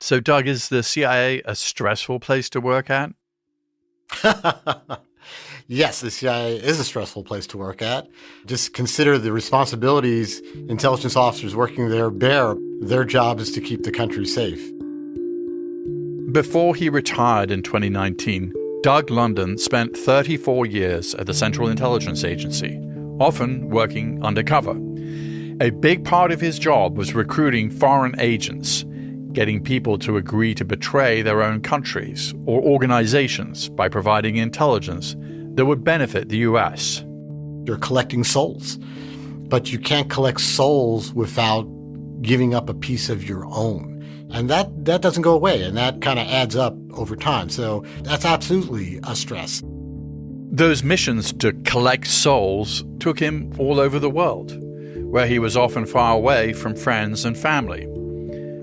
So, Doug, is the CIA a stressful place to work at? Yes, the CIA is a stressful place to work at. Just consider the responsibilities intelligence officers working there bear. Their job is to keep the country safe. Before he retired in 2019, Doug London spent 34 years at the Central Intelligence Agency, often working undercover. A big part of his job was recruiting foreign agents, getting people to agree to betray their own countries or organizations by providing intelligence that would benefit the U.S. You're collecting souls, but you can't collect souls without giving up a piece of your own. And that doesn't go away, and that kind of adds up over time. So that's absolutely a stress. Those missions to collect souls took him all over the world, where he was often far away from friends and family.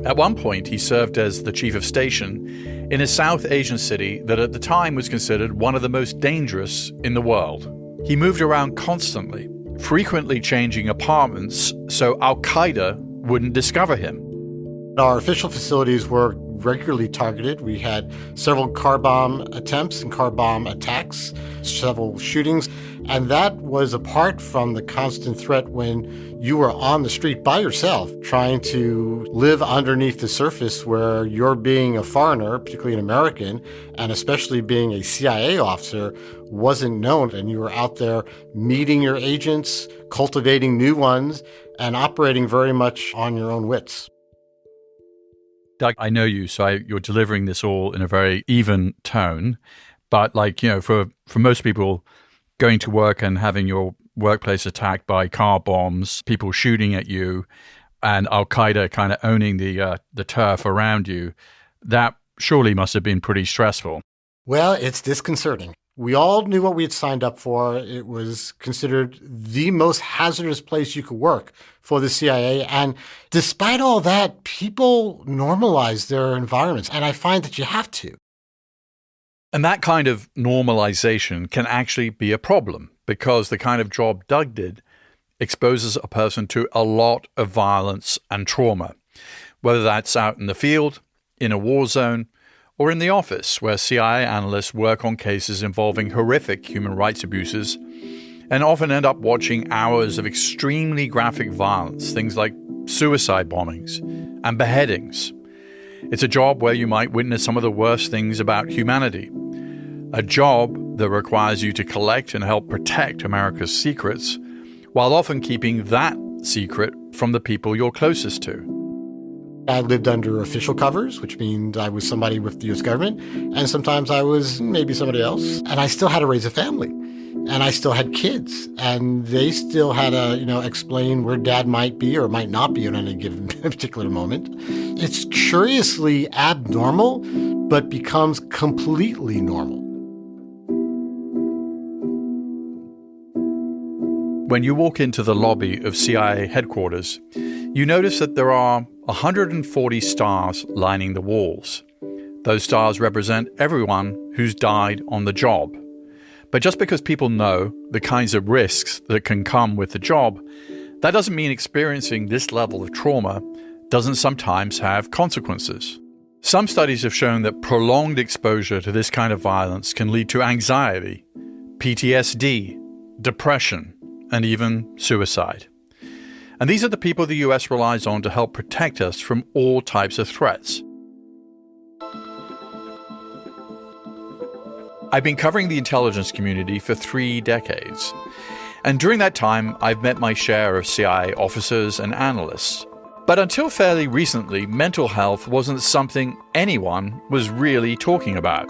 At one point, he served as the chief of station in a South Asian city that at the time was considered one of the most dangerous in the world. He moved around constantly, frequently changing apartments so Al-Qaeda wouldn't discover him. Our official facilities were regularly targeted. We had several car bomb attempts and car bomb attacks, several shootings, and that was apart from the constant threat when you were on the street by yourself trying to live underneath the surface where you're being a foreigner, particularly an American, and especially being a CIA officer, wasn't known, and you were out there meeting your agents, cultivating new ones, and operating very much on your own wits. Doug, I know you, so you're delivering this all in a very even tone. But for most people, going to work and having your workplace attacked by car bombs, people shooting at you, and Al-Qaeda kind of owning the turf around you, that surely must have been pretty stressful. Well, it's disconcerting. We all knew what we had signed up for. It was considered the most hazardous place you could work for the CIA. And despite all that, people normalize their environments. And I find that you have to. And that kind of normalization can actually be a problem because the kind of job Doug did exposes a person to a lot of violence and trauma, whether that's out in the field, in a war zone, or in the office, where CIA analysts work on cases involving horrific human rights abuses and often end up watching hours of extremely graphic violence, things like suicide bombings and beheadings. It's a job where you might witness some of the worst things about humanity, a job that requires you to collect and help protect America's secrets, while often keeping that secret from the people you're closest to. I lived under official covers, which means I was somebody with the U.S. government, and sometimes I was maybe somebody else. And I still had to raise a family, and I still had kids, and they still had to, explain where dad might be or might not be at any given particular moment. It's curiously abnormal, but becomes completely normal. When you walk into the lobby of CIA headquarters, you notice that there are 140 stars lining the walls. Those stars represent everyone who's died on the job. But just because people know the kinds of risks that can come with the job, that doesn't mean experiencing this level of trauma doesn't sometimes have consequences. Some studies have shown that prolonged exposure to this kind of violence can lead to anxiety, PTSD, depression, and even suicide. And these are the people the US relies on to help protect us from all types of threats. I've been covering the intelligence community for 3 decades. And during that time, I've met my share of CIA officers and analysts. But until fairly recently, mental health wasn't something anyone was really talking about.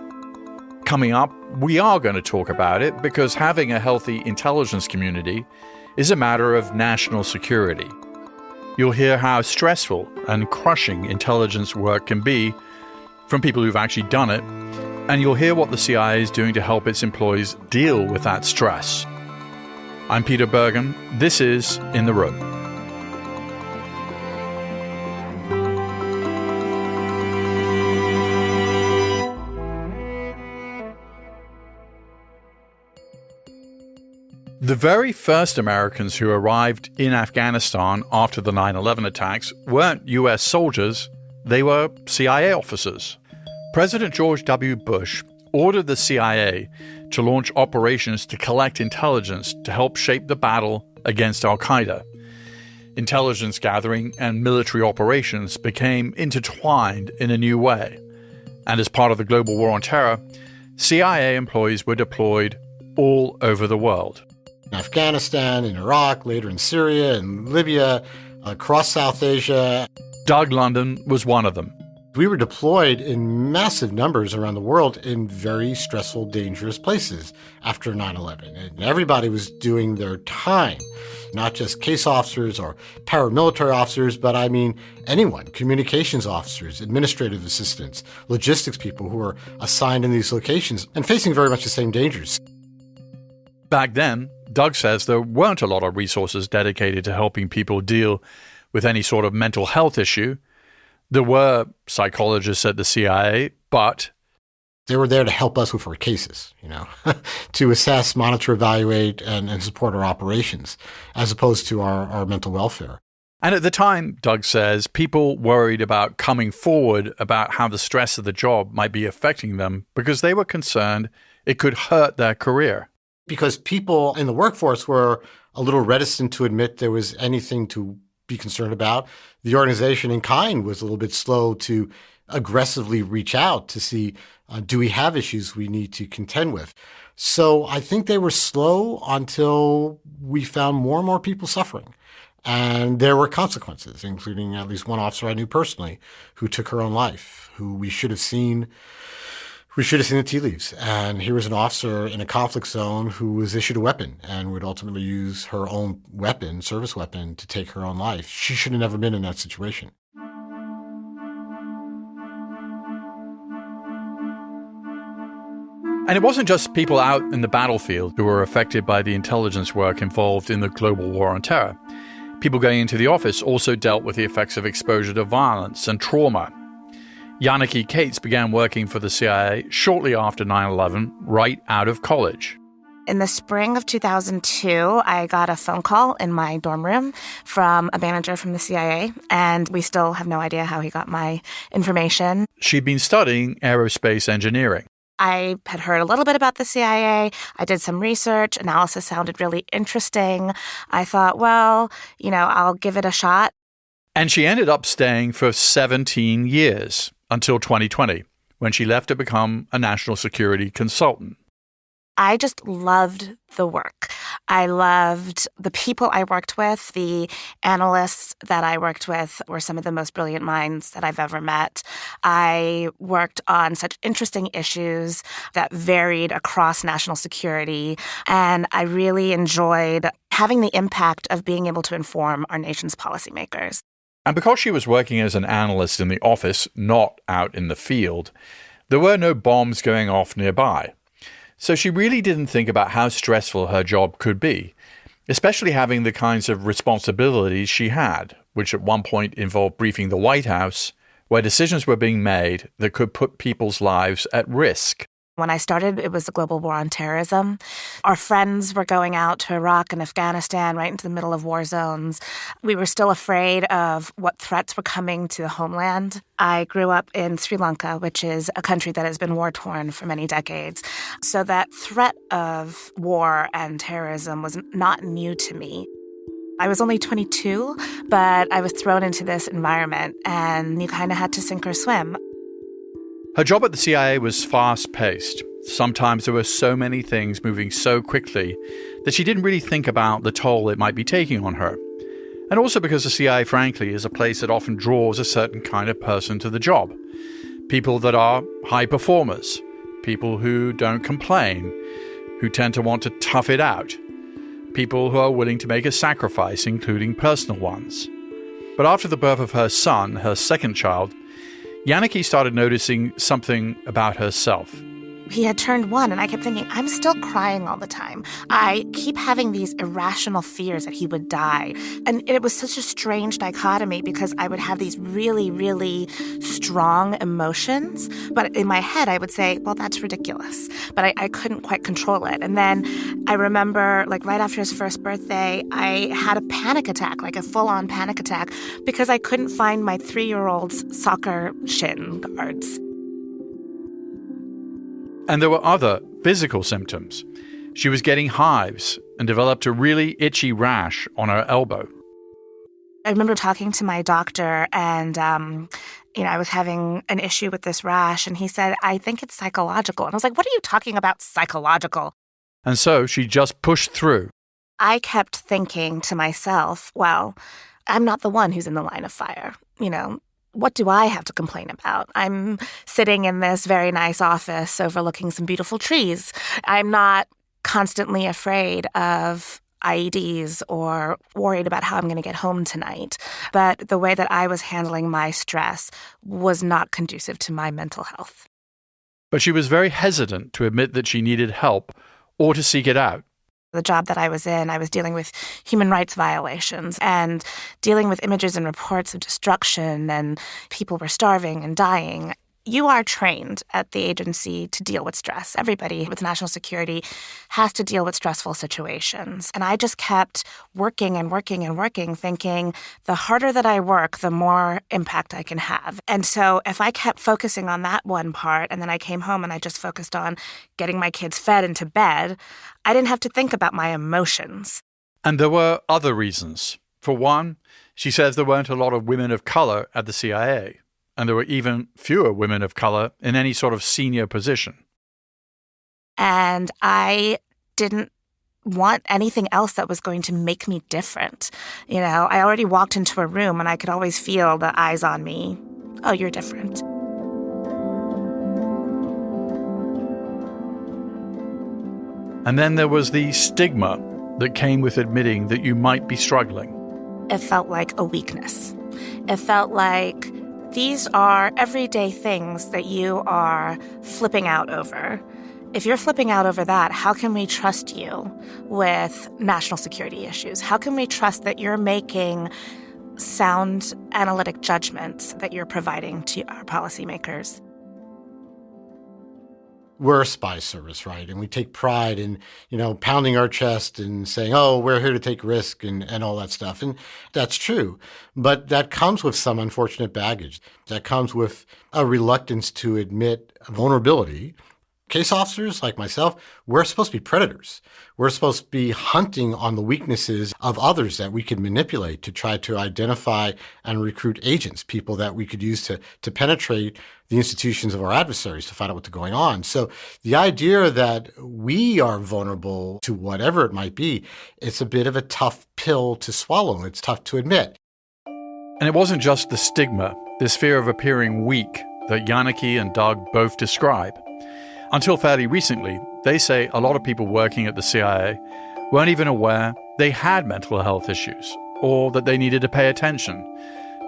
Coming up, we are going to talk about it because having a healthy intelligence community is a matter of national security. You'll hear how stressful and crushing intelligence work can be from people who've actually done it, and you'll hear what the CIA is doing to help its employees deal with that stress. I'm Peter Bergen. This is In the Room. The very first Americans who arrived in Afghanistan after the 9/11 attacks weren't US soldiers, they were CIA officers. President George W. Bush ordered the CIA to launch operations to collect intelligence to help shape the battle against al-Qaeda. Intelligence gathering and military operations became intertwined in a new way. And as part of the global war on terror, CIA employees were deployed all over the world. In Afghanistan, in Iraq, later in Syria, in Libya, across South Asia. Doug London was one of them. We were deployed in massive numbers around the world in very stressful, dangerous places after 9/11. And everybody was doing their time, not just case officers or paramilitary officers, but I mean anyone, communications officers, administrative assistants, logistics people who were assigned in these locations and facing very much the same dangers. Back then, Doug says there weren't a lot of resources dedicated to helping people deal with any sort of mental health issue. There were psychologists at the CIA, but they were there to help us with our cases, to assess, monitor, evaluate, and support our operations, as opposed to our mental welfare. And at the time, Doug says, people worried about coming forward about how the stress of the job might be affecting them because they were concerned it could hurt their career. Because people in the workforce were a little reticent to admit there was anything to be concerned about. The organization in kind was a little bit slow to aggressively reach out to see, do we have issues we need to contend with? So I think they were slow until we found more and more people suffering. And there were consequences, including at least one officer I knew personally who took her own life, who we should have seen the tea leaves. And here was an officer in a conflict zone who was issued a weapon and would ultimately use her own weapon, service weapon, to take her own life. She should have never been in that situation. And it wasn't just people out in the battlefield who were affected by the intelligence work involved in the global war on terror. People going into the office also dealt with the effects of exposure to violence and trauma. Yannicki Cates began working for the CIA shortly after 9/11, right out of college. In the spring of 2002, I got a phone call in my dorm room from a manager from the CIA, and we still have no idea how he got my information. She'd been studying aerospace engineering. I had heard a little bit about the CIA. I did some research. Analysis sounded really interesting. I thought, well, I'll give it a shot. And she ended up staying for 17 years. Until 2020, when she left to become a national security consultant. I just loved the work. I loved the people I worked with. The analysts that I worked with were some of the most brilliant minds that I've ever met. I worked on such interesting issues that varied across national security, and I really enjoyed having the impact of being able to inform our nation's policymakers. And because she was working as an analyst in the office, not out in the field, there were no bombs going off nearby. So she really didn't think about how stressful her job could be, especially having the kinds of responsibilities she had, which at one point involved briefing the White House, where decisions were being made that could put people's lives at risk. When I started, it was the global war on terrorism. Our friends were going out to Iraq and Afghanistan, right into the middle of war zones. We were still afraid of what threats were coming to the homeland. I grew up in Sri Lanka, which is a country that has been war-torn for many decades. So that threat of war and terrorism was not new to me. I was only 22, but I was thrown into this environment, and you kind of had to sink or swim. Her job at the CIA was fast-paced. Sometimes there were so many things moving so quickly that she didn't really think about the toll it might be taking on her. And also because the CIA, frankly, is a place that often draws a certain kind of person to the job. People that are high performers, people who don't complain, who tend to want to tough it out, people who are willing to make a sacrifice, including personal ones. But after the birth of her son, her second child, Yannicki started noticing something about herself. He had turned 1, and I kept thinking, I'm still crying all the time. I keep having these irrational fears that he would die. And it was such a strange dichotomy because I would have these really, really strong emotions. But in my head, I would say, well, that's ridiculous. But I couldn't quite control it. And then I remember, like, right after his first birthday, I had a panic attack, like a full-on panic attack, because I couldn't find my 3-year-old's soccer shin guards. And there were other physical symptoms. She was getting hives and developed a really itchy rash on her elbow. I remember talking to my doctor and, I was having an issue with this rash. And he said, I think it's psychological. And I was like, what are you talking about psychological? And so she just pushed through. I kept thinking to myself, well, I'm not the one who's in the line of fire. What do I have to complain about? I'm sitting in this very nice office overlooking some beautiful trees. I'm not constantly afraid of IEDs or worried about how I'm going to get home tonight. But the way that I was handling my stress was not conducive to my mental health. But she was very hesitant to admit that she needed help or to seek it out. The job that I was in, I was dealing with human rights violations and dealing with images and reports of destruction, and people were starving and dying. You are trained at the agency to deal with stress. Everybody with national security has to deal with stressful situations. And I just kept working and working and working, thinking the harder that I work, the more impact I can have. And so if I kept focusing on that one part, and then I came home and I just focused on getting my kids fed into bed, I didn't have to think about my emotions. And there were other reasons. For one, she says there weren't a lot of women of color at the CIA. And there were even fewer women of color in any sort of senior position. And I didn't want anything else that was going to make me different. I already walked into a room and I could always feel the eyes on me. Oh, you're different. And then there was the stigma that came with admitting that you might be struggling. It felt like a weakness. It felt like these are everyday things that you are flipping out over. If you're flipping out over that, how can we trust you with national security issues? How can we trust that you're making sound analytic judgments that you're providing to our policymakers? We're a spy service, right? And we take pride in, pounding our chest and saying, oh, we're here to take risk and all that stuff. And that's true. But that comes with some unfortunate baggage. That comes with a reluctance to admit vulnerability. Case officers like myself, we're supposed to be predators. We're supposed to be hunting on the weaknesses of others that we could manipulate to try to identify and recruit agents, people that we could use to penetrate the institutions of our adversaries to find out what's going on. So the idea that we are vulnerable to whatever it might be, it's a bit of a tough pill to swallow. It's tough to admit. And it wasn't just the stigma, this fear of appearing weak that Jannicke and Doug both describe. Until fairly recently, they say a lot of people working at the CIA weren't even aware they had mental health issues or that they needed to pay attention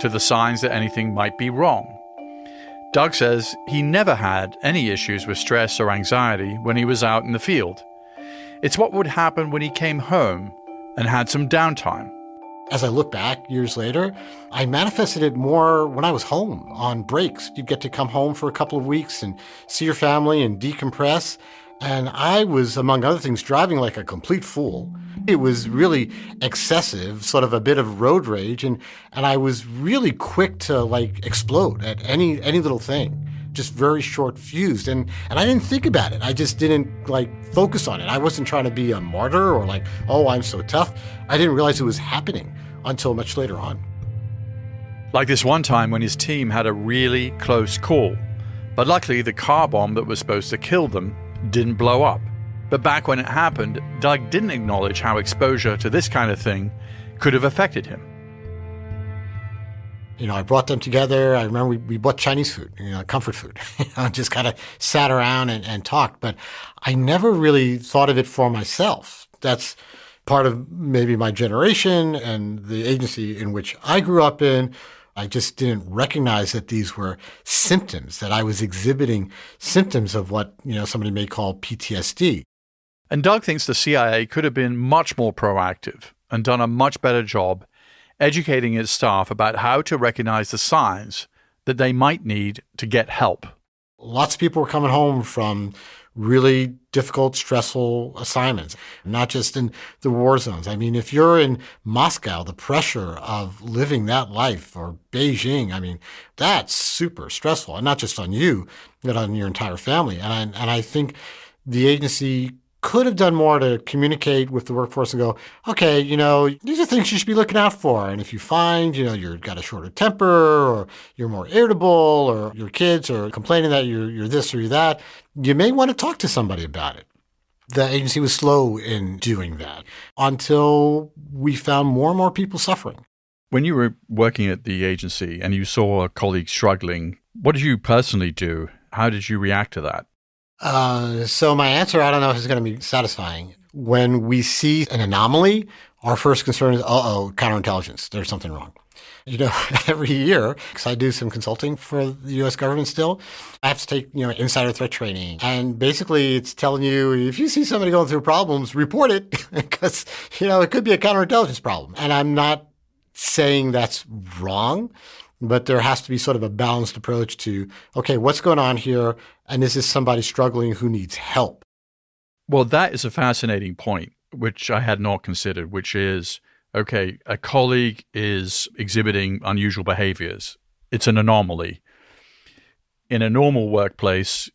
to the signs that anything might be wrong. Doug says he never had any issues with stress or anxiety when he was out in the field. It's what would happen when he came home and had some downtime. As I look back years later, I manifested it more when I was home on breaks. You'd get to come home for a couple of weeks and see your family and decompress. And I was, among other things, driving like a complete fool. It was really excessive, sort of a bit of road rage. And I was really quick to explode at any little thing, just very short fused. And I didn't think about it. I just didn't focus on it. I wasn't trying to be a martyr or oh, I'm so tough. I didn't realize it was happening until much later on. Like this one time when his team had a really close call. But luckily the car bomb that was supposed to kill them didn't blow up. But back when it happened, Doug didn't acknowledge how exposure to this kind of thing could have affected him. I brought them together. I remember we bought Chinese food, comfort food, just kind of sat around and talked. But I never really thought of it for myself. That's part of maybe my generation and the agency in which I grew up in. I just didn't recognize that these were symptoms, that I was exhibiting symptoms of what, somebody may call PTSD. And Doug thinks the CIA could have been much more proactive and done a much better job educating its staff about how to recognize the signs that they might need to get help. Lots of people were coming home from really difficult, stressful assignments, not just in the war zones. I mean, if you're in Moscow, the pressure of living that life, or Beijing, that's super stressful, and not just on you, but on your entire family. And I think the agency could have done more to communicate with the workforce and go, okay, these are things you should be looking out for. And if you find, you've got a shorter temper, or you're more irritable, or your kids are complaining that you're this or you're that, you may want to talk to somebody about it. The agency was slow in doing that until we found more and more people suffering. When you were working at the agency and you saw a colleague struggling, what did you personally do? How did you react to that? So my answer, I don't know if it's going to be satisfying. When we see an anomaly, our first concern is, counterintelligence. There's something wrong. Every year, because I do some consulting for the U.S. government still, I have to take, insider threat training. And basically it's telling you, if you see somebody going through problems, report it, because, it could be a counterintelligence problem. And I'm not saying that's wrong, but there has to be sort of a balanced approach to, okay, what's going on here? And is this somebody struggling who needs help? Well, that is a fascinating point, which I had not considered, which is, okay, a colleague is exhibiting unusual behaviors. It's an anomaly. In a normal workplace,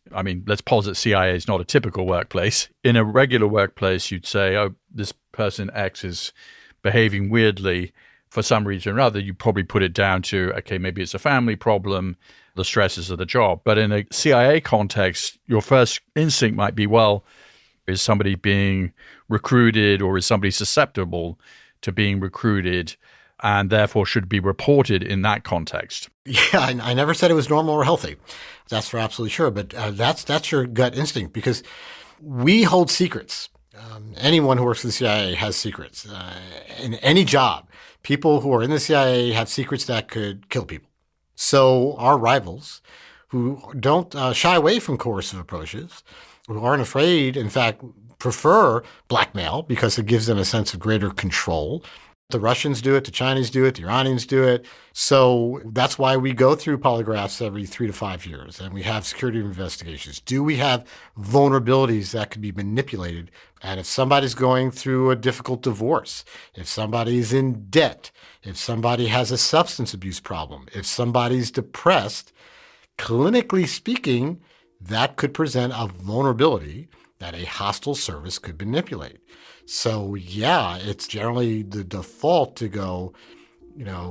let's posit CIA is not a typical workplace. In a regular workplace, you'd say, this person X is behaving weirdly. For some reason or other, you probably put it down to, okay, maybe it's a family problem, the stresses of the job. But in a CIA context, your first instinct might be, well, is somebody being recruited, or is somebody susceptible to being recruited, and therefore should be reported in that context? Yeah, I never said it was normal or healthy. That's for absolutely sure. But that's your gut instinct, because we hold secrets. Anyone who works for the CIA has secrets. In any job, people who are in the CIA have secrets that could kill people. So our rivals, who don't shy away from coercive approaches, who aren't afraid, in fact, prefer blackmail because it gives them a sense of greater control. The Russians do it, the Chinese do it, the Iranians do it. So that's why we go through polygraphs every 3 to 5 years, and we have security investigations. Do we have vulnerabilities that could be manipulated? And if somebody's going through a difficult divorce, if somebody's in debt, if somebody has a substance abuse problem, if somebody's depressed, clinically speaking, that could present a vulnerability that a hostile service could manipulate. So yeah, it's generally the default to go,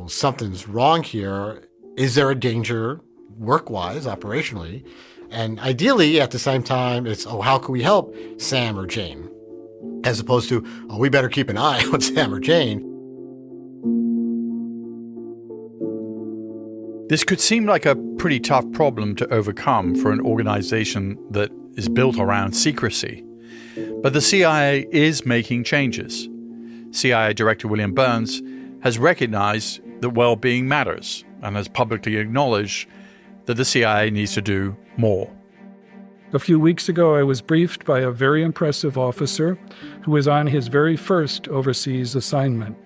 something's wrong here. Is there a danger work-wise, operationally? And ideally, at the same time, it's, how can we help Sam or Jane? As opposed to, we better keep an eye on Sam or Jane. This could seem like a pretty tough problem to overcome for an organization that is built around secrecy. But the CIA is making changes. CIA Director William Burns has recognized that well-being matters and has publicly acknowledged that the CIA needs to do more. A few weeks ago, I was briefed by a very impressive officer who was on his very first overseas assignment.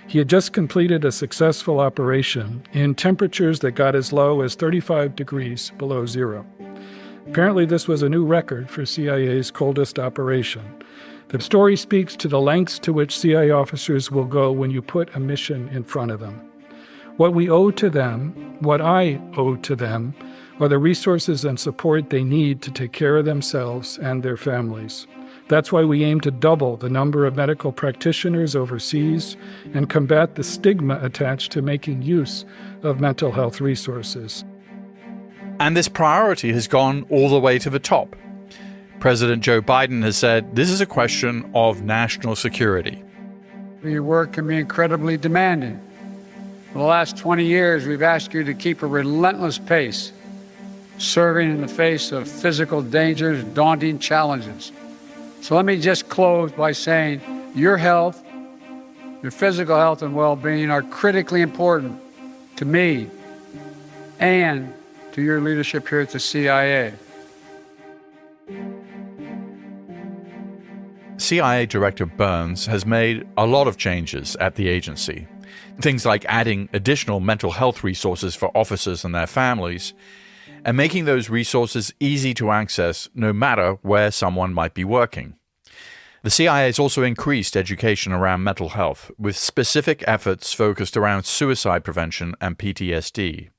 He had just completed a successful operation in temperatures that got as low as 35 degrees below zero. Apparently, this was a new record for CIA's coldest operation. The story speaks to the lengths to which CIA officers will go when you put a mission in front of them. What we owe to them, what I owe to them, are the resources and support they need to take care of themselves and their families. That's why we aim to double the number of medical practitioners overseas and combat the stigma attached to making use of mental health resources. And this priority has gone all the way to the top. President Joe Biden has said this is a question of national security. Your work can be incredibly demanding. For the last 20 years, we've asked you to keep a relentless pace, serving in the face of physical dangers, daunting challenges. So let me just close by saying your health, your physical health and well-being are critically important to me and to your leadership here at the CIA. CIA Director Burns has made a lot of changes at the agency. Things like adding additional mental health resources for officers and their families, and making those resources easy to access no matter where someone might be working. The CIA has also increased education around mental health, with specific efforts focused around suicide prevention and PTSD.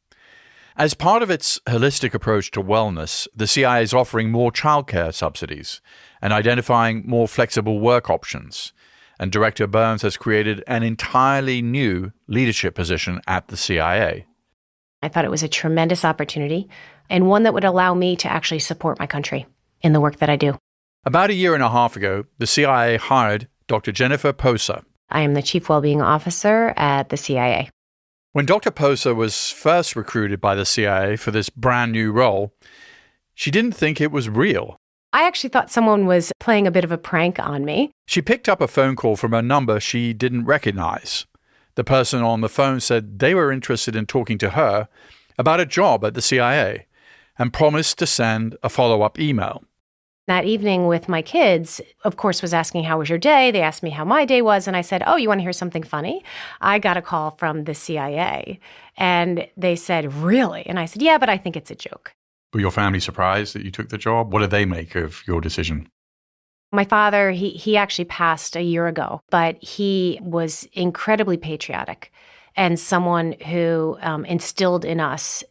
As part of its holistic approach to wellness, the CIA is offering more childcare subsidies and identifying more flexible work options. And Director Burns has created an entirely new leadership position at the CIA. I thought it was a tremendous opportunity and one that would allow me to actually support my country in the work that I do. About a year and a half ago, the CIA hired Dr. Jennifer Posa. I am the Chief Wellbeing Officer at the CIA. When Dr. Posa was first recruited by the CIA for this brand new role, she didn't think it was real. I actually thought someone was playing a bit of a prank on me. She picked up a phone call from a number she didn't recognize. The person on the phone said they were interested in talking to her about a job at the CIA and promised to send a follow-up email. That evening with my kids, of course, was asking, how was your day? They asked me how my day was. And I said, oh, you want to hear something funny? I got a call from the CIA. And they said, really? And I said, yeah, but I think it's a joke. Were your family surprised that you took the job? What did they make of your decision? My father, he actually passed a year ago, but he was incredibly patriotic and someone who instilled in us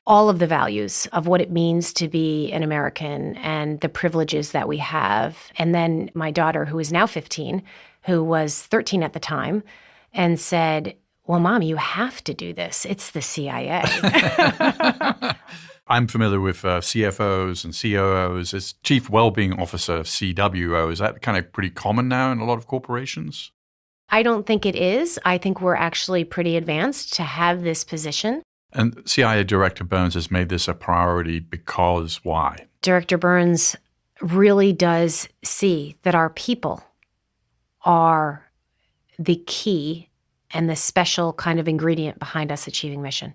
all of the values of what it means to be an American and the privileges that we have. And then my daughter, who is now 15, who was 13 at the time, and said, well, Mom, you have to do this. It's the CIA. I'm familiar with CFOs and COOs as Chief Wellbeing Officer, CWO. Is that kind of pretty common now in a lot of corporations? I don't think it is. I think we're actually pretty advanced to have this position. And CIA Director Burns has made this a priority because why? Director Burns really does see that our people are the key and the special kind of ingredient behind us achieving mission.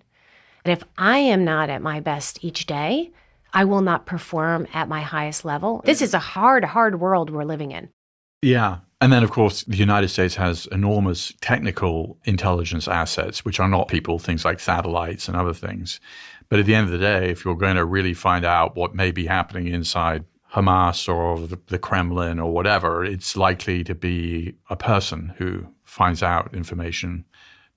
And if I am not at my best each day, I will not perform at my highest level. This is a hard, hard world we're living in. Yeah. And then, of course, the United States has enormous technical intelligence assets, which are not people, things like satellites and other things. But at the end of the day, if you're going to really find out what may be happening inside Hamas or the Kremlin or whatever, it's likely to be a person who finds out information,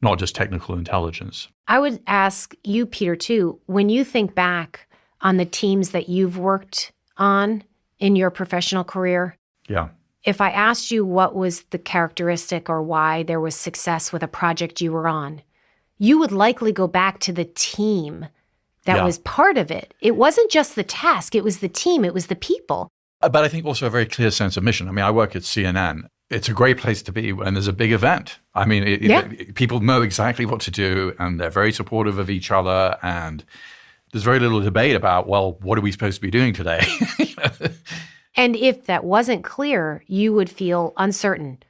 not just technical intelligence. I would ask you, Peter, too, when you think back on the teams that you've worked on in your professional career, yeah. If I asked you what was the characteristic or why there was success with a project you were on, you would likely go back to the team that was part of it. It wasn't just the task. It was the team. It was the people. But I think also a very clear sense of mission. I mean, I work at CNN. It's a great place to be when there's a big event. I mean, people know exactly what to do, and they're very supportive of each other. And there's very little debate about, well, what are we supposed to be doing today? And if that wasn't clear, you would feel uncertain.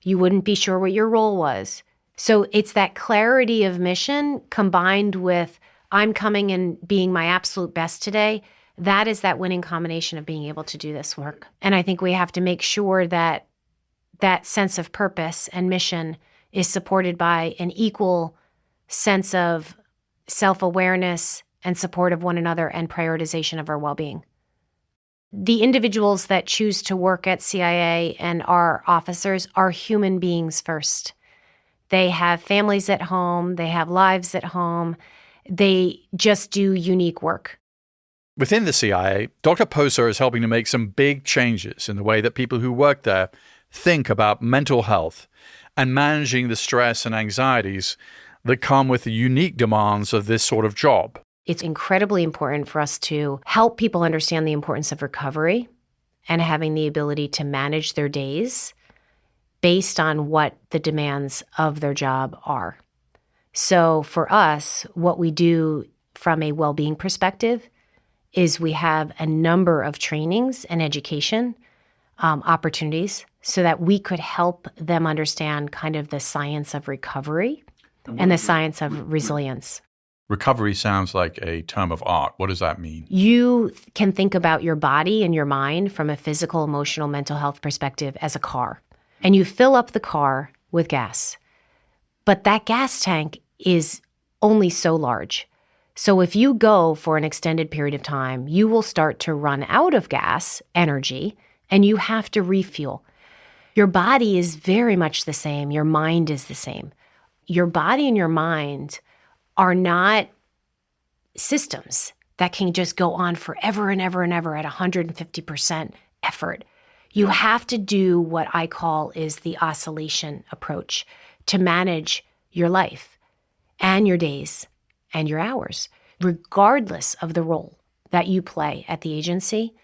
You wouldn't be sure what your role was. So it's that clarity of mission combined with I'm coming and being my absolute best today. That is that winning combination of being able to do this work. And I think we have to make sure that that sense of purpose and mission is supported by an equal sense of self-awareness and support of one another and prioritization of our well-being. The individuals that choose to work at CIA and our officers are human beings first. They have families at home. They have lives at home. They just do unique work. Within the CIA, Dr. Posa is helping to make some big changes in the way that people who work there think about mental health and managing the stress and anxieties that come with the unique demands of this sort of job. It's incredibly important for us to help people understand the importance of recovery and having the ability to manage their days based on what the demands of their job are. So for us, what we do from a well-being perspective is we have a number of trainings and education opportunities so that we could help them understand kind of the science of recovery and the science of resilience. Recovery sounds like a term of art. What does that mean? You can think about your body and your mind from a physical, emotional, mental health perspective as a car. And you fill up the car with gas. But that gas tank is only so large. So if you go for an extended period of time, you will start to run out of gas, energy, and you have to refuel. Your body is very much the same. Your mind is the same. Your body and your mind are not systems that can just go on forever and ever and ever at 150% effort. You have to do what I call is the oscillation approach to manage your life and your days and your hours. Regardless of the role that you play at the agency,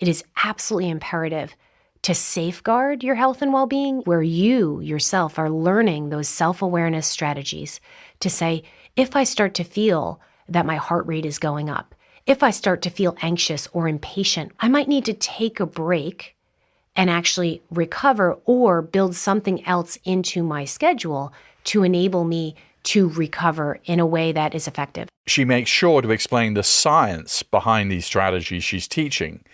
it is absolutely imperative to safeguard your health and well-being, where you yourself are learning those self-awareness strategies to say, if I start to feel that my heart rate is going up, if I start to feel anxious or impatient, I might need to take a break and actually recover or build something else into my schedule to enable me to recover in a way that is effective. She makes sure to explain the science behind these strategies she's teaching,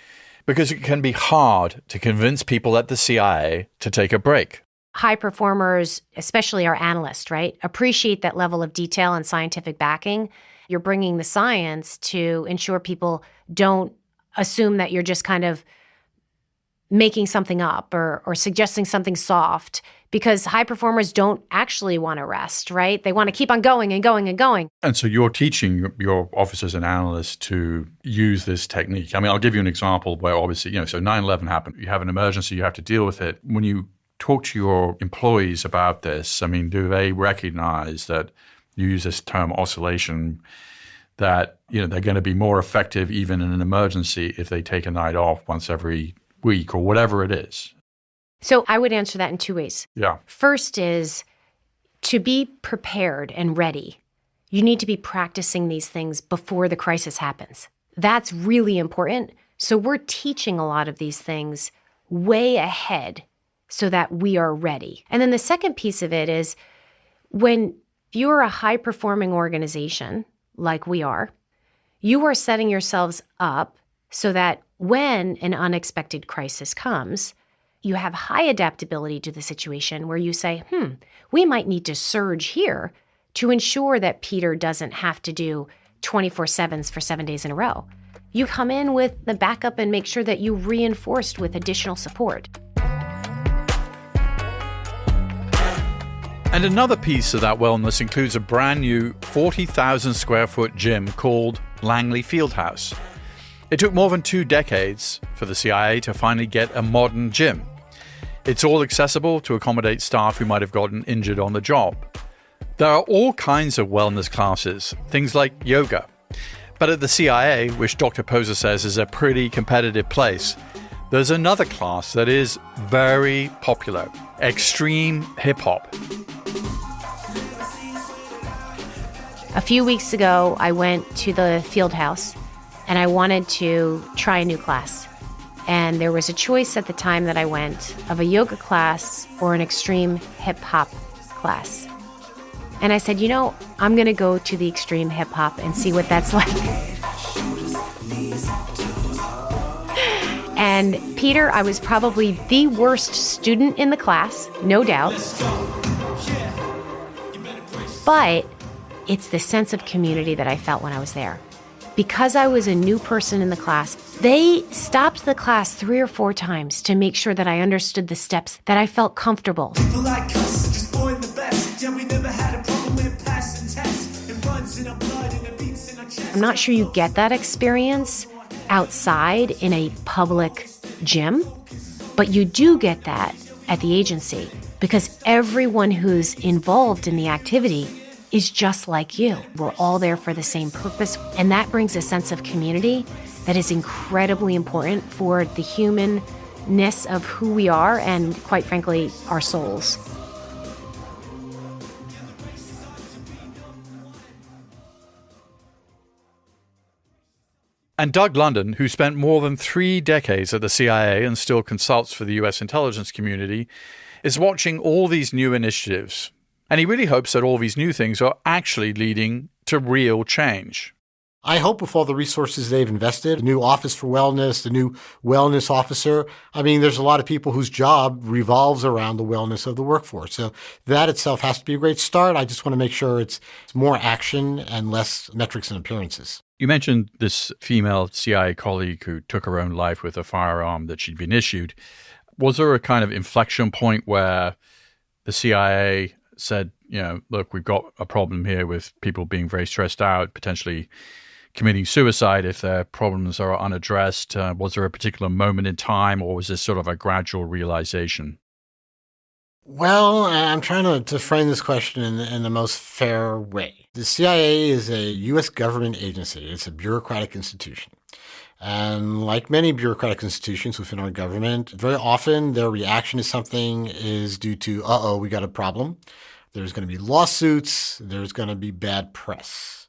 because it can be hard to convince people at the CIA to take a break. High performers, especially our analysts, right, appreciate that level of detail and scientific backing. You're bringing the science to ensure people don't assume that you're just kind of making something up or suggesting something soft, because high performers don't actually want to rest, right? They want to keep on going and going and going. And so you're teaching your officers and analysts to use this technique. I mean, I'll give you an example where obviously, so 9/11 happened. You have an emergency, you have to deal with it. When you talk to your employees about this, I mean, do they recognize that you use this term oscillation, that, they're going to be more effective even in an emergency if they take a night off once every week or whatever it is? So I would answer that in two ways. Yeah. First is to be prepared and ready. You need to be practicing these things before the crisis happens. That's really important. So we're teaching a lot of these things way ahead so that we are ready. And then the second piece of it is when you're a high-performing organization like we are, you are setting yourselves up so that when an unexpected crisis comes, you have high adaptability to the situation where you say, we might need to surge here to ensure that Peter doesn't have to do 24/7s for 7 days in a row. You come in with the backup and make sure that you reinforced with additional support. And another piece of that wellness includes a brand new 40,000 square foot gym called Langley Fieldhouse. It took more than 2 decades for the CIA to finally get a modern gym. It's all accessible to accommodate staff who might have gotten injured on the job. There are all kinds of wellness classes, things like yoga. But at the CIA, which Dr. Poser says is a pretty competitive place, there's another class that is very popular: extreme hip-hop. A few weeks ago, I went to the field house and I wanted to try a new class. And there was a choice at the time that I went of a yoga class or an extreme hip-hop class. And I said, I'm going to go to the extreme hip-hop and see what that's like. And Peter, I was probably the worst student in the class, no doubt. But it's the sense of community that I felt when I was there. Because I was a new person in the class, they stopped the class 3 or 4 times to make sure that I understood the steps, that I felt comfortable. I'm not sure you get that experience outside in a public gym, but you do get that at the agency because everyone who's involved in the activity is just like you. We're all there for the same purpose, and that brings a sense of community that is incredibly important for the humanness of who we are and, quite frankly, our souls. And Doug London, who spent more than 3 decades at the CIA and still consults for the U.S. intelligence community, is watching all these new initiatives. And he really hopes that all these new things are actually leading to real change? I hope with all the resources they've invested, the new Office for Wellness, the new wellness officer, I mean, there's a lot of people whose job revolves around the wellness of the workforce. So that itself has to be a great start. I just want to make sure it's more action and less metrics and appearances. You mentioned this female CIA colleague who took her own life with a firearm that she'd been issued. Was there a kind of inflection point where the CIA said, look, we've got a problem here with people being very stressed out, potentially committing suicide if their problems are unaddressed? Was there a particular moment in time, or was this sort of a gradual realization? Well, I'm trying to frame this question in the most fair way. The CIA is a U.S. government agency. It's a bureaucratic institution. And like many bureaucratic institutions within our government, very often their reaction to something is due to, we got a problem. There's going to be lawsuits. There's going to be bad press.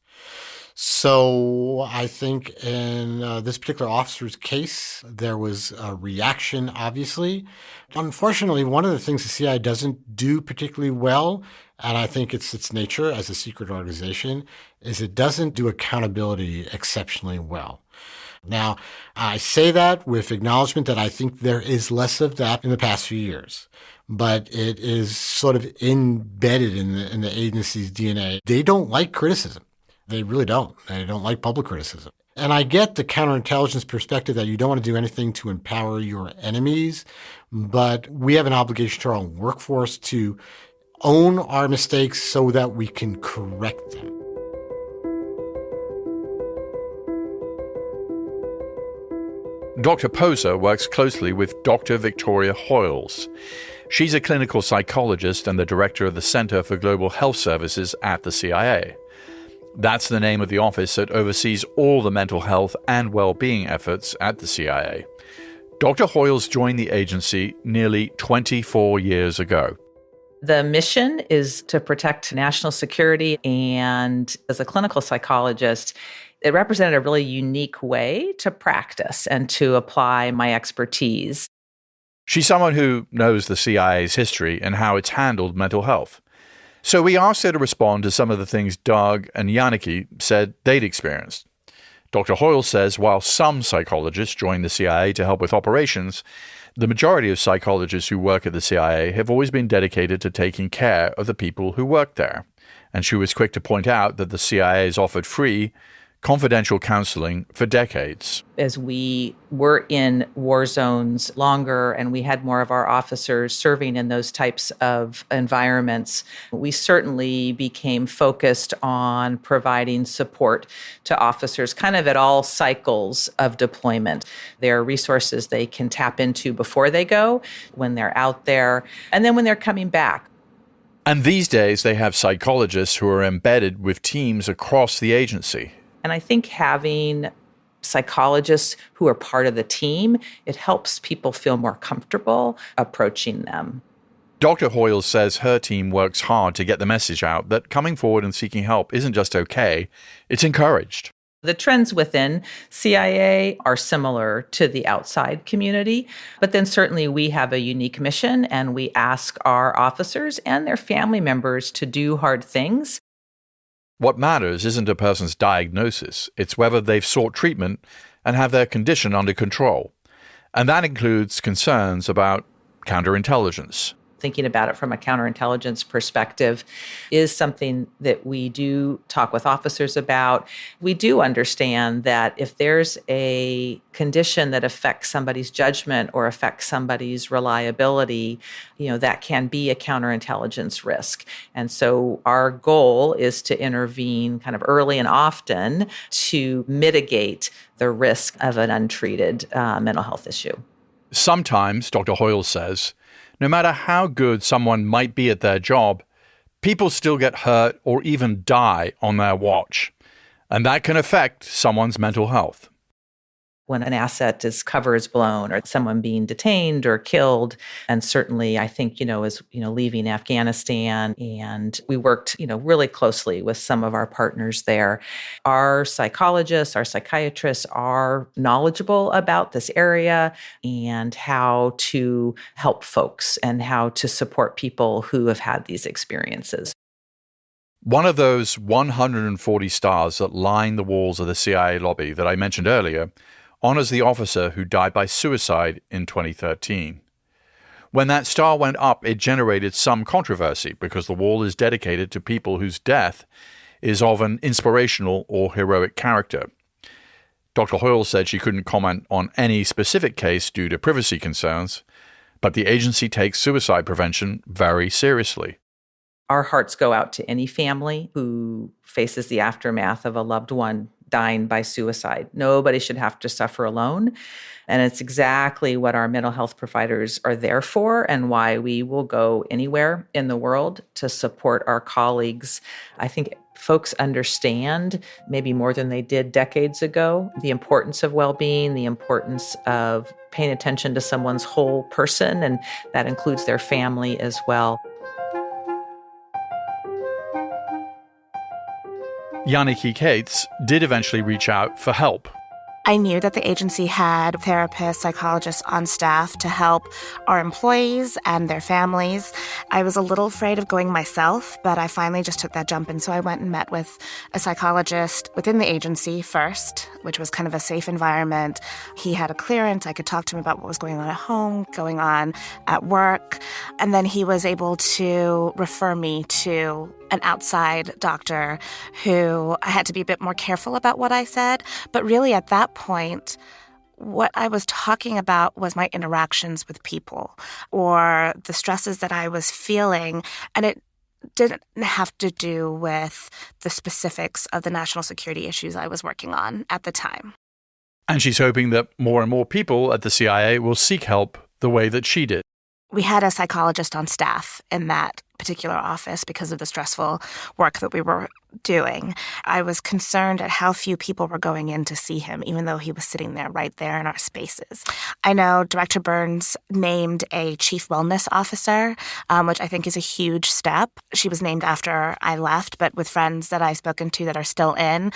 So I think in this particular officer's case, there was a reaction, obviously. Unfortunately, one of the things the CIA doesn't do particularly well, and I think it's its nature as a secret organization, is it doesn't do accountability exceptionally well. Now, I say that with acknowledgement that I think there is less of that in the past few years, but it is sort of embedded in the agency's DNA. They don't like criticism. They really don't. They don't like public criticism. And I get the counterintelligence perspective that you don't want to do anything to empower your enemies, but we have an obligation to our own workforce to own our mistakes so that we can correct them. Dr. Poser works closely with Dr. Victoria Hoyles. She's a clinical psychologist and the director of the Center for Global Health Services at the CIA. That's the name of the office that oversees all the mental health and well-being efforts at the CIA. Dr. Hoyles joined the agency nearly 24 years ago. The mission is to protect national security, and as a clinical psychologist, it represented a really unique way to practice and to apply my expertise. She's someone who knows the CIA's history and how it's handled mental health. So we asked her to respond to some of the things Doug and Yannicki said they'd experienced. Dr. Hoyle says while some psychologists join the CIA to help with operations, the majority of psychologists who work at the CIA have always been dedicated to taking care of the people who work there. And she was quick to point out that the CIA has offered free, confidential counseling for decades. As we were in war zones longer and we had more of our officers serving in those types of environments, we certainly became focused on providing support to officers kind of at all cycles of deployment. There are resources they can tap into before they go, when they're out there, and then when they're coming back. And these days they have psychologists who are embedded with teams across the agency. And I think having psychologists who are part of the team, it helps people feel more comfortable approaching them. Dr. Hoyle says her team works hard to get the message out that coming forward and seeking help isn't just okay, it's encouraged. The trends within CIA are similar to the outside community, but then certainly we have a unique mission and we ask our officers and their family members to do hard things. What matters isn't a person's diagnosis, it's whether they've sought treatment and have their condition under control. And that includes concerns about counterintelligence. Thinking about it from a counterintelligence perspective is something that we do talk with officers about. We do understand that if there's a condition that affects somebody's judgment or affects somebody's reliability, that can be a counterintelligence risk. And so our goal is to intervene kind of early and often to mitigate the risk of an untreated mental health issue. Sometimes, Dr. Hoyle says, no matter how good someone might be at their job, people still get hurt or even die on their watch. And that can affect someone's mental health. When an asset's cover is blown or someone being detained or killed. And certainly I think, as, leaving Afghanistan, and we worked, really closely with some of our partners there. Our psychologists, our psychiatrists are knowledgeable about this area and how to help folks and how to support people who have had these experiences. One of those 140 stars that line the walls of the CIA lobby that I mentioned earlier honors the officer who died by suicide in 2013. When that star went up, it generated some controversy because the wall is dedicated to people whose death is of an inspirational or heroic character. Dr. Hoyle said she couldn't comment on any specific case due to privacy concerns, but the agency takes suicide prevention very seriously. Our hearts go out to any family who faces the aftermath of a loved one dying by suicide. Nobody should have to suffer alone. And it's exactly what our mental health providers are there for and why we will go anywhere in the world to support our colleagues. I think folks understand, maybe more than they did decades ago, the importance of well-being, the importance of paying attention to someone's whole person, and that includes their family as well. Yannicki Cates did eventually reach out for help. I knew that the agency had therapists, psychologists on staff to help our employees and their families. I was a little afraid of going myself, but I finally just took that jump. And so I went and met with a psychologist within the agency first, which was kind of a safe environment. He had a clearance. I could talk to him about what was going on at home, going on at work. And then he was able to refer me to an outside doctor who I had to be a bit more careful about what I said. But really at that point, what I was talking about was my interactions with people or the stresses that I was feeling. And it didn't have to do with the specifics of the national security issues I was working on at the time. And she's hoping that more and more people at the CIA will seek help the way that she did. We had a psychologist on staff in that particular office because of the stressful work that we were doing. I was concerned at how few people were going in to see him, even though he was sitting there right there in our spaces. I know Director Burns named a chief wellness officer, which I think is a huge step. She was named after I left, but with friends that I've spoken to that are still in,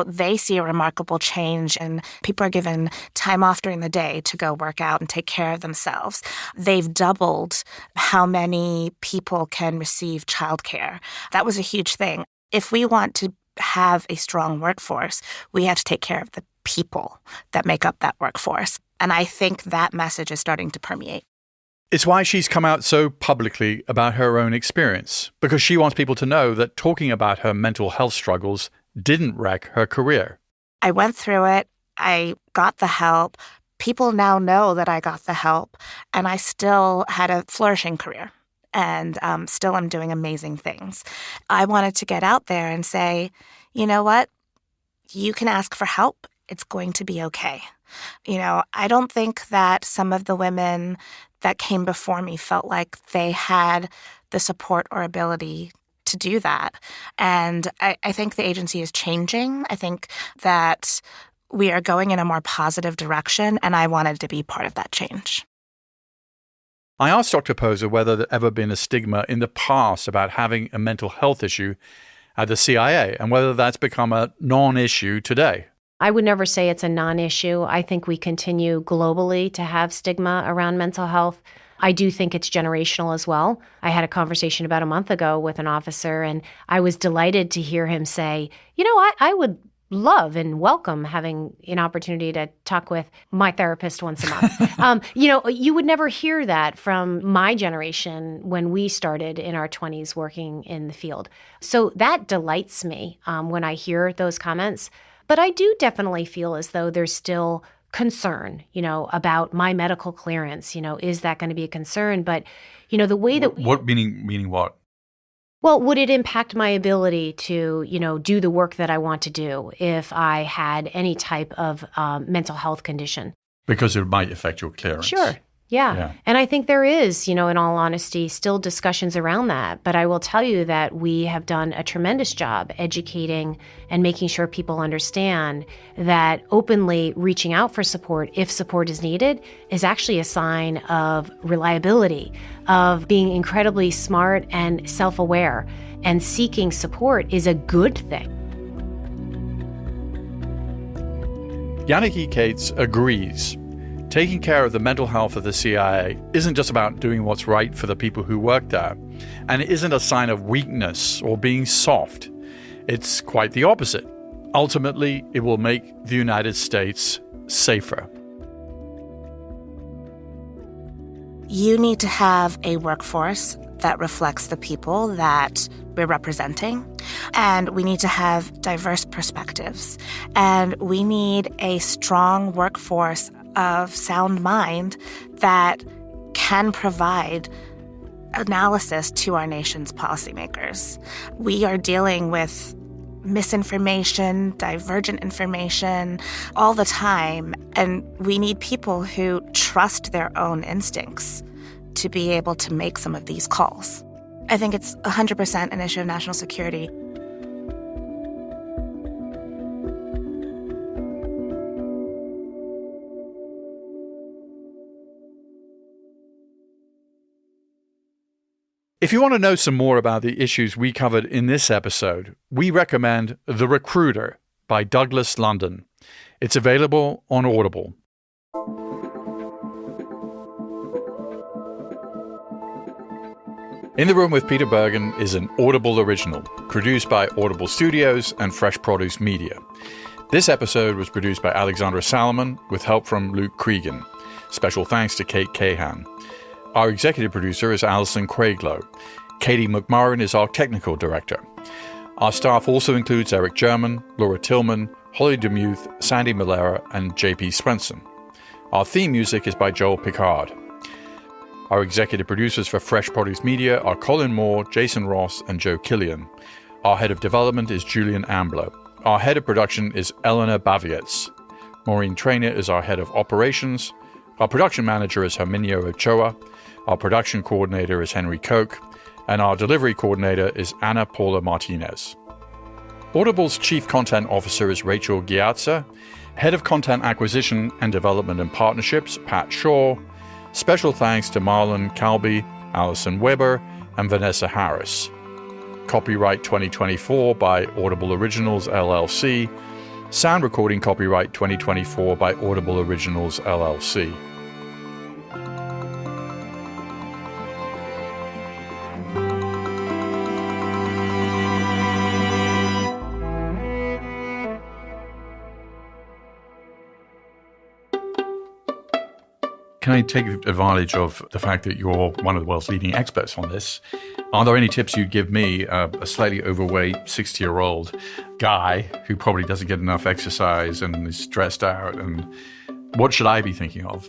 they see a remarkable change, and people are given time off during the day to go work out and take care of themselves. They've doubled how many people can receive childcare. That was a huge thing. If we want to have a strong workforce, we have to take care of the people that make up that workforce. And I think that message is starting to permeate. It's why she's come out so publicly about her own experience, because she wants people to know that talking about her mental health struggles didn't wreck her career. I went through it. I got the help. People now know that I got the help, and I still had a flourishing career. And still I'm doing amazing things. I wanted to get out there and say, you know what? You can ask for help. It's going to be okay. I don't think that some of the women that came before me felt like they had the support or ability to do that. And I think the agency is changing. I think that we are going in a more positive direction, and I wanted to be part of that change. I asked Dr. Poser whether there ever been a stigma in the past about having a mental health issue at the CIA and whether that's become a non-issue today. I would never say it's a non-issue. I think we continue globally to have stigma around mental health. I do think it's generational as well. I had a conversation about a month ago with an officer, and I was delighted to hear him say, I would love and welcome having an opportunity to talk with my therapist once a month. You would never hear that from my generation when we started in our 20s working in the field. So that delights me when I hear those comments. But I do definitely feel as though there's still concern, about my medical clearance. Is that going to be a concern? But, the way that... What meaning what? Well, would it impact my ability to, do the work that I want to do if I had any type of mental health condition? Because it might affect your clearance. Sure. Yeah. And I think there is, in all honesty, still discussions around that. But I will tell you that we have done a tremendous job educating and making sure people understand that openly reaching out for support, if support is needed, is actually a sign of reliability, of being incredibly smart and self-aware. And seeking support is a good thing. Yannicki Cates agrees. Taking care of the mental health of the CIA isn't just about doing what's right for the people who work there, and it isn't a sign of weakness or being soft. It's quite the opposite. Ultimately, it will make the United States safer. You need to have a workforce that reflects the people that we're representing. And we need to have diverse perspectives. And we need a strong workforce of sound mind that can provide analysis to our nation's policymakers. We are dealing with misinformation, divergent information all the time, and we need people who trust their own instincts to be able to make some of these calls. I think it's 100% an issue of national security. If you want to know some more about the issues we covered in this episode, we recommend The Recruiter by Douglas London. It's available on Audible. In the Room with Peter Bergen is an Audible original, produced by Audible Studios and Fresh Produce Media. This episode was produced by Alexandra Salomon with help from Luke Cregan. Special thanks to Kate Cahan. Our executive producer is Alison Craiglow. Katie McMurrin is our technical director. Our staff also includes Eric German, Laura Tillman, Holly DeMuth, Sandy Malera, and JP Swenson. Our theme music is by Joel Picard. Our executive producers for Fresh Produce Media are Colin Moore, Jason Ross, and Joe Killian. Our head of development is Julian Ambler. Our head of production is Eleanor Bavietz. Maureen Traynor is our head of operations. Our production manager is Herminio Ochoa. Our production coordinator is Henry Koch, and our delivery coordinator is Ana Paula Martinez. Audible's Chief Content Officer is Rachel Giazza, Head of Content Acquisition and Development and Partnerships, Pat Shaw. Special thanks to Marlon Calby, Allison Weber, and Vanessa Harris. Copyright 2024 by Audible Originals, LLC. Sound recording copyright 2024 by Audible Originals, LLC. Can I take advantage of the fact that you're one of the world's leading experts on this? Are there any tips you'd give me, a slightly overweight 60-year-old guy who probably doesn't get enough exercise and is stressed out? And what should I be thinking of?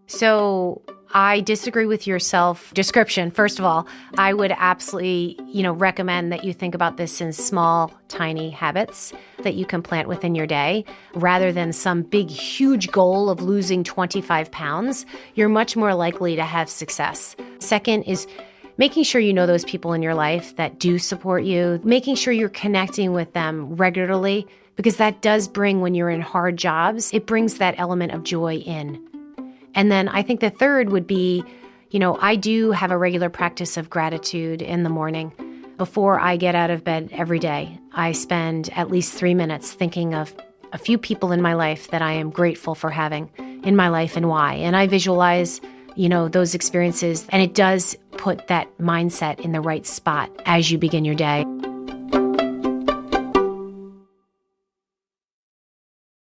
So I disagree with your self-description. First of all, I would absolutely, recommend that you think about this in small, tiny habits that you can plant within your day. Rather than some big, huge goal of losing 25 pounds, you're much more likely to have success. Second is making sure you know those people in your life that do support you, making sure you're connecting with them regularly, because that does bring, when you're in hard jobs, it brings that element of joy in. And then I think the third would be, I do have a regular practice of gratitude in the morning. Before I get out of bed every day, I spend at least 3 minutes thinking of a few people in my life that I am grateful for having in my life and why. And I visualize, those experiences, and it does put that mindset in the right spot as you begin your day.